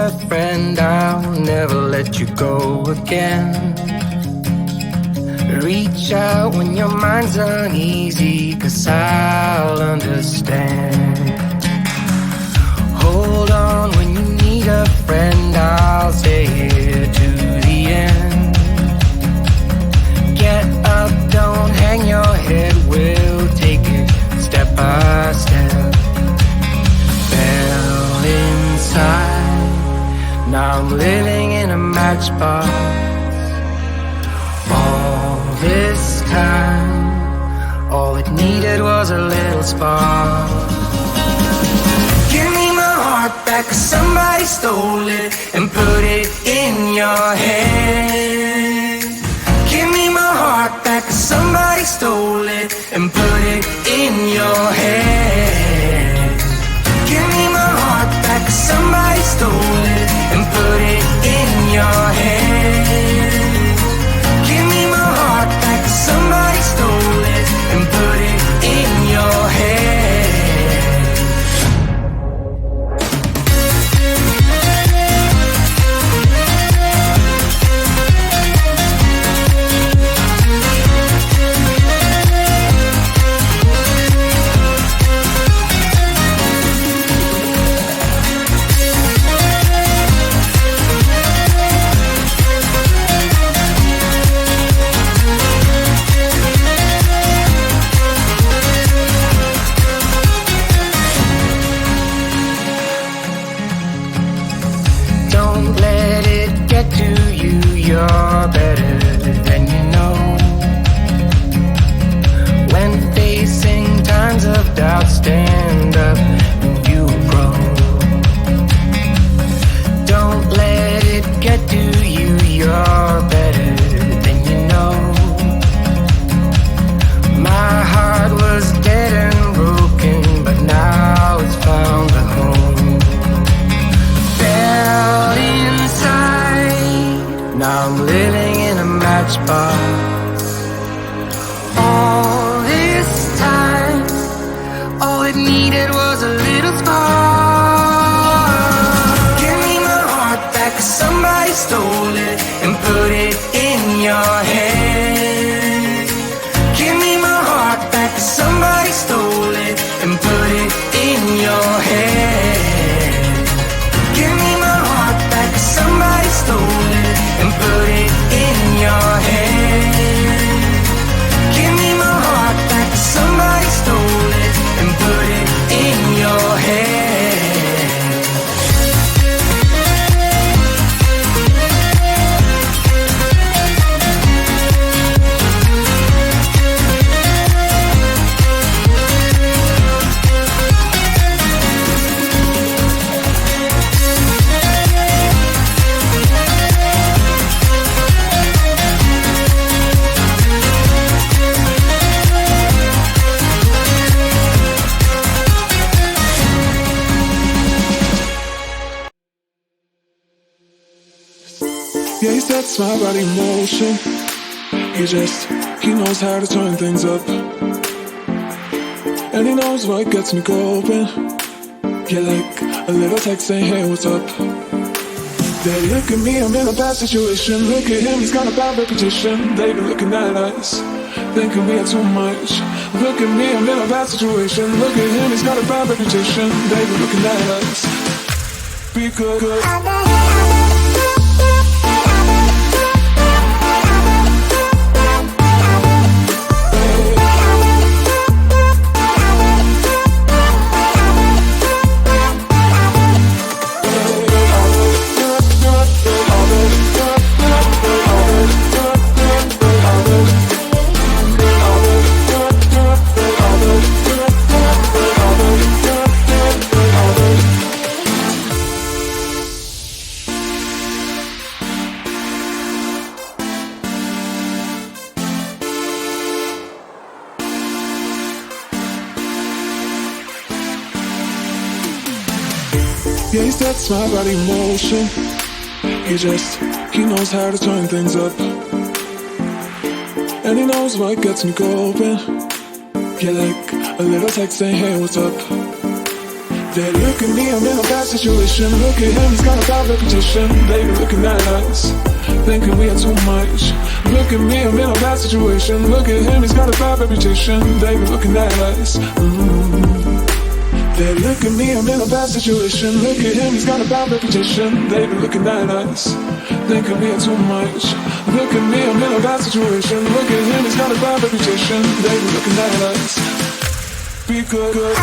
a friend, I'll never let you go again. Reach out when your mind's uneasy, 'cause I'll understand. Hold on when you need a friend, I'll stay here to the end. Get up, don't hang your head, we'll take it step by step. Fell inside, now I'm living in a matchbox. All this time, all it needed was a little spark. Give me my heart back, 'cause somebody stole it and put it in your hand. Give me my heart back, 'cause somebody stole it and put it in your hand. Give me my heart back, 'cause somebody stole it and put it in your hand. Give me my heart back, 'cause somebody stole it and put it in your hand. You're better than you know. When facing times of doubt, stand up and you grow. Don't let it get to you. You're better than you know. My heart was dead and broken, but now it's found a home. Fell inside, now I'm living in a matchbox. All this time, all it needed was a little spark. Give me my heart back, 'cause somebody stole it and put it in your hand. Give me my heart back, 'cause somebody stole it and put it in your hand. Give me my heart back, 'cause somebody stole it and put it in your hand. Give me my heart back, 'cause somebody stole it and put it in your hand. Yeah, he sets my body in motion. He knows how to turn things up. And he knows what gets me going. Yeah, like a little text saying, hey, what's up? They look at me, I'm in a bad situation. Look at him, he's got a bad reputation. They be looking at us, thinking we are too much. Look at me, I'm in a bad situation. Look at him, he's got a bad reputation. They be looking at us, because yeah, he sets my body in motion. He knows how to turn things up. And he knows what gets me going. Yeah, like a little text saying, hey, what's up? They look at me, I'm in a bad situation. Look at him, he's got a bad reputation. They be looking at us, thinking we are too much. Look at me, I'm in a bad situation. Look at him, he's got a bad reputation. They be looking at us. They look at me, I'm in a bad situation. Look at him, he's got a bad reputation. They be looking at us, thinking we are too much. Look at me, I'm in a bad situation. Look at him, he's got a bad reputation. They be looking at us. Be good.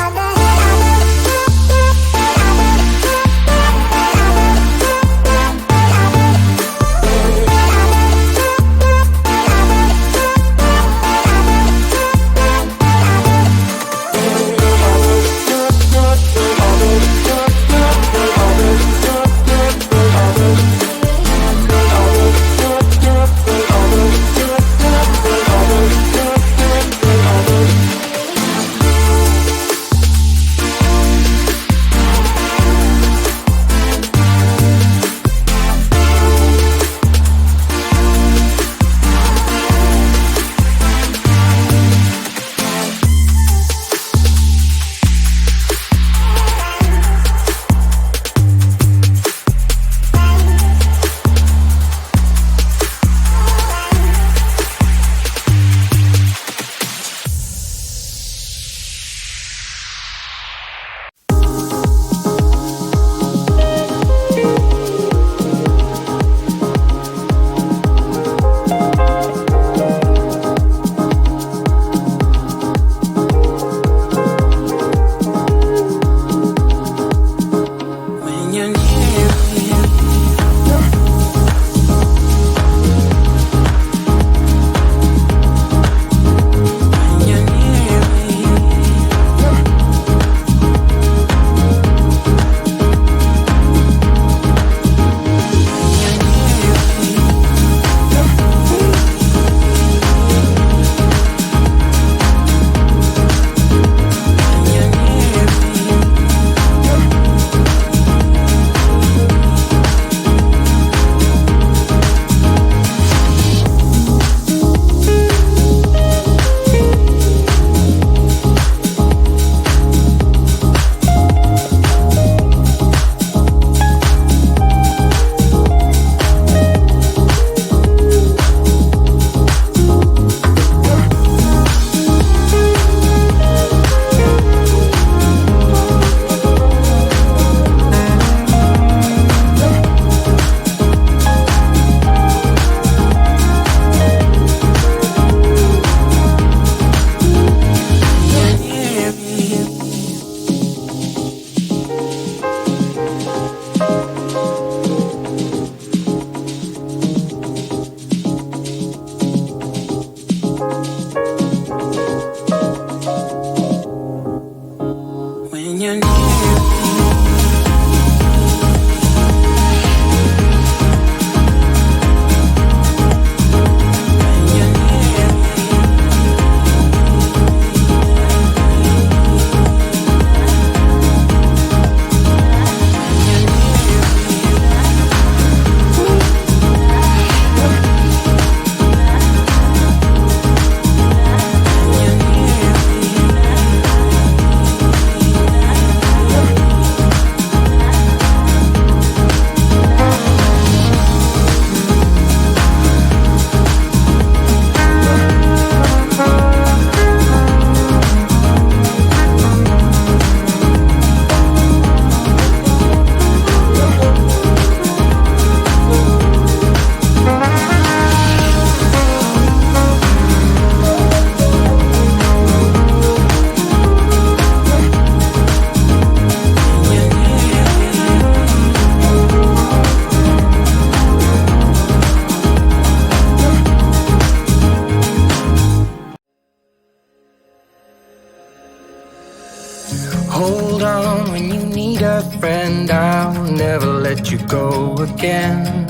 Hold on when you need a friend, I'll never let you go again.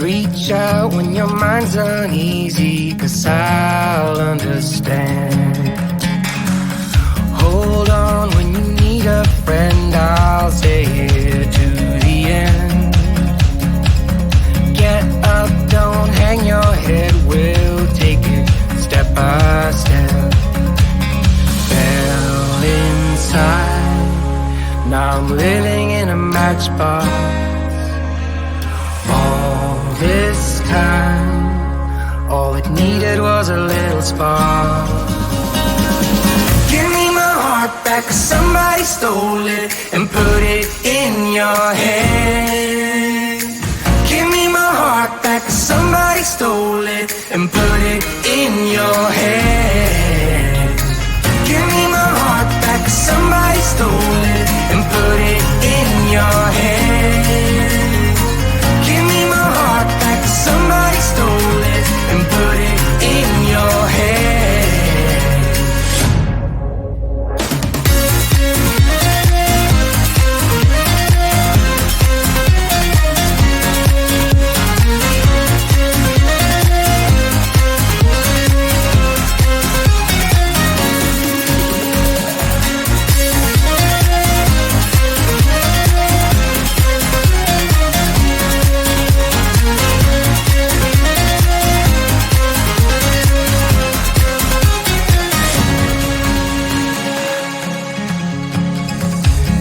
Reach out when your mind's uneasy, 'cause I'll understand. Hold on when you need a friend, I'll stay here to the end. Get up, don't hang your head, we'll take it step by step. Fell inside it needed was a little spark. Give me my heart back, 'cause somebody stole it and put it in your head. Give me my heart back, 'cause somebody stole it and put it in your head. Give me my heart back, 'cause somebody stole it and put it in your head. Give me my heart back, 'cause somebody stole it and put it in your head.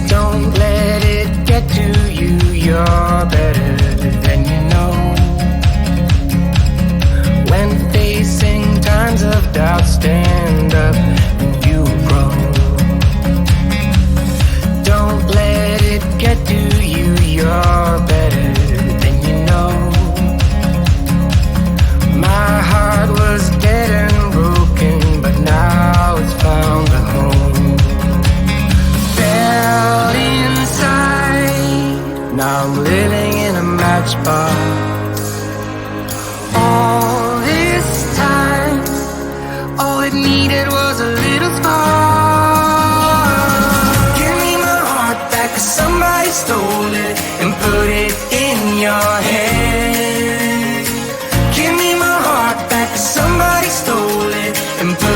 Don't let it get to you, you're better than you know. When facing times of doubt, stand up and you grow. Don't let it get to you, you're better than you know. My heart was dead and broken, but now it's found a home. Fell inside, now I'm living in a matchbox. All this time, all it needed was a little spark. Give me my heart back, 'cause somebody stole it and put it in your head. Give me my heart back, 'cause somebody stole it and put